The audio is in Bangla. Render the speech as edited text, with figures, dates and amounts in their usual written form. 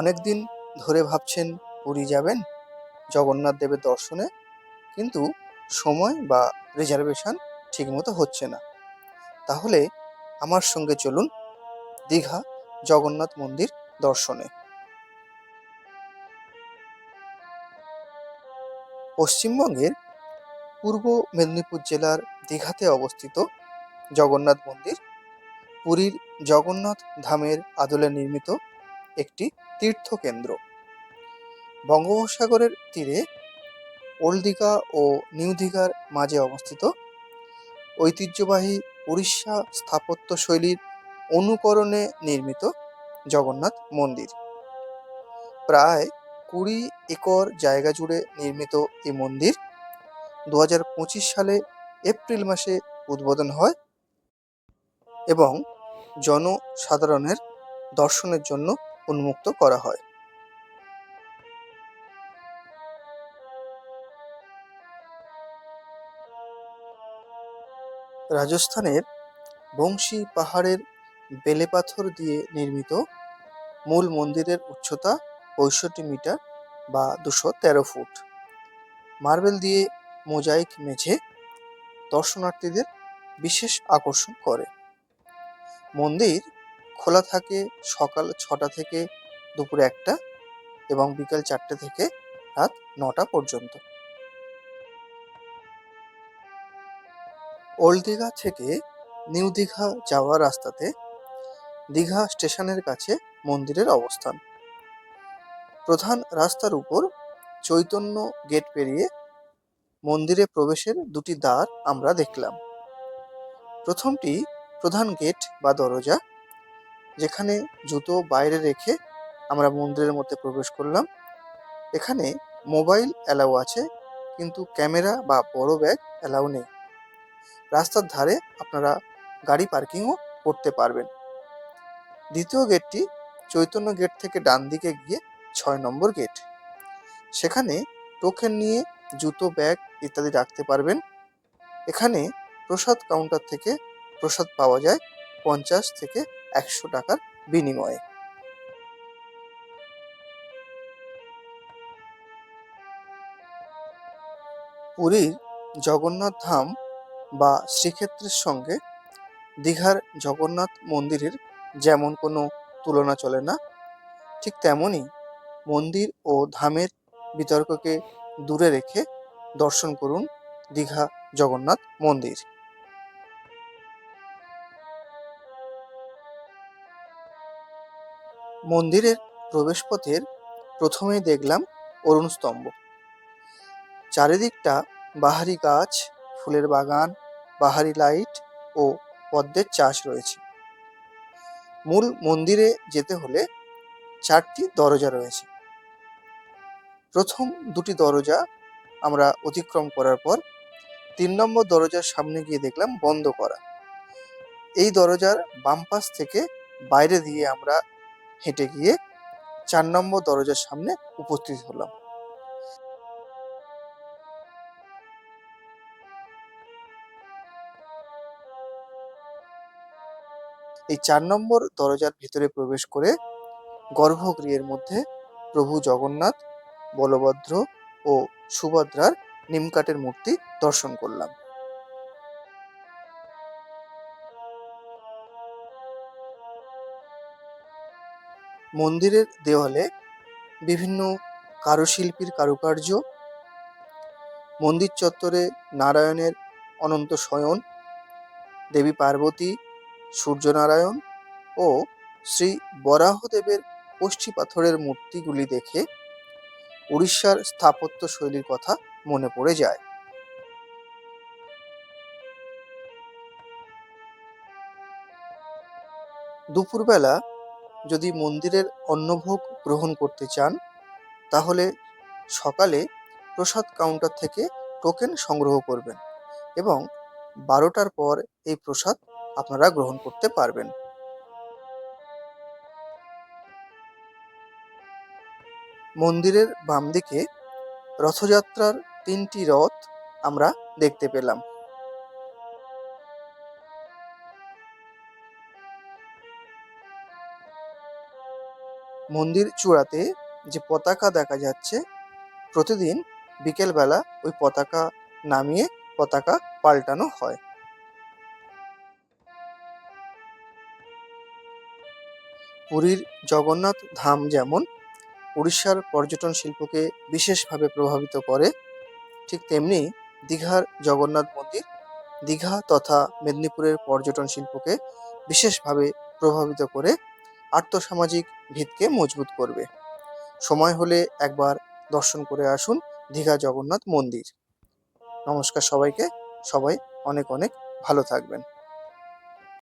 অনেকদিন ধরে ভাবছেন পুরী যাবেন জগন্নাথ দেবের দর্শনে, কিন্তু সময় বা রিজার্ভেশন ঠিকমতো হচ্ছে না। তাহলে আমার সঙ্গে চলুন দীঘা জগন্নাথ মন্দির দর্শনে। পশ্চিমবঙ্গের পূর্ব মেদিনীপুর জেলার দীঘাতে অবস্থিত জগন্নাথ মন্দির পুরীর জগন্নাথ ধামের আদলে নির্মিত একটি তীর্থকেন্দ্র। বঙ্গোপসাগরের তীরে ওল্ড দীঘা ও নিউ দীঘার মাঝে অবস্থিত ঐতিহ্যবাহী উড়িষ্যা স্থাপত্যশৈলীর অনুকরণে নির্মিত জগন্নাথ মন্দির। প্রায় ২০ একর জায়গা জুড়ে নির্মিত এই মন্দির ২০২৫ সালে এপ্রিল মাসে উদ্বোধন হয় এবং জনসাধারণের দর্শনের জন্য উন্মুক্ত করা হয়। রাজস্থানের বংশী পাহাড়ের বেলে পাথর দিয়ে নির্মিত মূল মন্দিরের উচ্চতা ৬৫ মিটার বা ২১৩ ফুট। মার্বেল দিয়ে মোজাইক মেঝে দর্শনার্থীদের বিশেষ আকর্ষণ করে। মন্দির খোলা থাকে সকাল ৬টা থেকে দুপুর ১টা এবং বিকাল ৪টে থেকে রাত ৯টা পর্যন্ত। ওল্ড দীঘা থেকে নিউ দীঘা যাওয়ার রাস্তাতে দীঘা স্টেশনের কাছে মন্দিরের অবস্থান। প্রধান রাস্তার উপর চৈতন্য গেট পেরিয়ে মন্দিরে প্রবেশের দুটি দ্বার আমরা দেখলাম। প্রথমটি প্রধান গেট বা দরজা, যেখানে জুতো বাইরে রেখে আমরা মন্দিরের মধ্যে প্রবেশ করলাম। এখানে মোবাইল অ্যালাউ আছে, কিন্তু ক্যামেরা বা বড় ব্যাগ অ্যালাউ নেই। রাস্তার ধারে আপনারা গাড়ি পার্কিংও করতে পারবেন। দ্বিতীয় গেটটি চৈতন্য গেট থেকে ডান দিকে গিয়ে ৬ নম্বর গেট। সেখানে টোকেন নিয়ে জুতো, ব্যাগ ইত্যাদি রাখতে পারবেন। এখানে প্রসাদ কাউন্টার থেকে প্রসাদ পাওয়া যায় ৫০ থেকে ১০০ টাকার বিনিময়ে। পুরীর জগন্নাথ ধাম বা শ্রীক্ষেত্রের সঙ্গে দীঘার জগন্নাথ মন্দিরের যেমন কোনো তুলনা চলে না, ঠিক তেমনই মন্দির ও ধামের বিতর্ককে দূরে রেখে দর্শন করুন দীঘা জগন্নাথ মন্দির। মন্দিরের প্রবেশপথের প্রথমেই দেখলাম অরুণ স্তম্ভ। চারিদিকটা বাহারি গাছ, ফুলের বাগান, বাহারি লাইট ও পদ্মের চাষ রয়েছে। মূল মন্দিরে যেতে হলে ৪টি দরজা রয়েছে। প্রথম দুটি দরজা আমরা অতিক্রম করার পর ৩ নম্বর দরজার সামনে গিয়ে দেখলাম বন্ধ করা। এই দরজার বাম পাশ থেকে বাইরে দিয়ে আমরা হেঁটে গিয়ে ৪ নম্বর দরজার সামনে উপস্থিত হলাম। এই ৪ নম্বর দরজার ভিতরে প্রবেশ করে গর্ভগৃহের মধ্যে প্রভু জগন্নাথ, বলভদ্র ও সুভদ্রার নিমকাঠের মূর্তি দর্শন করলাম। মন্দিরের দেওয়ালে বিভিন্ন কারুশিল্পীর কারুকার্য, মন্দির চত্বরে নারায়ণের অনন্ত শয়ন, দেবী পার্বতী, সূর্যনারায়ণ ও শ্রী বরাহদেবের কষ্টি পাথরের মূর্তিগুলি দেখে উড়িষ্যার স্থাপত্য শৈলীর কথা মনে পড়ে যায়। দুপুরবেলা যদি মন্দিরের অন্নভোগ গ্রহণ করতে চান, তাহলে সকালে প্রসাদ কাউন্টার থেকে টোকেন সংগ্রহ করবেন এবং ১২টার পর এই প্রসাদ আপনারা গ্রহণ করতে পারবেন। মন্দিরের বাম দিকে রথযাত্রার ৩টি রথ আমরা দেখতে পেলাম। মন্দির চূড়াতে যে পতাকা দেখা যাচ্ছে, প্রতিদিন বিকেলবেলা ওই পতাকা নামিয়ে পতাকা পাল্টানো হয়। পুরীর জগন্নাথ ধাম যেমন উড়িষ্যার পর্যটন শিল্পকে বিশেষভাবে প্রভাবিত করে, ঠিক তেমনি দীঘার জগন্নাথ মন্দির দীঘা তথা মেদিনীপুরের পর্যটন শিল্পকে বিশেষভাবে প্রভাবিত করে আর্থসামাজিক ভিতকে মজবুত করবে। সময় হলে একবার দর্শন করে আসুন দীঘা জগন্নাথ মন্দির। নমস্কার সবাইকে। সবাই অনেক অনেক ভালো থাকবেন।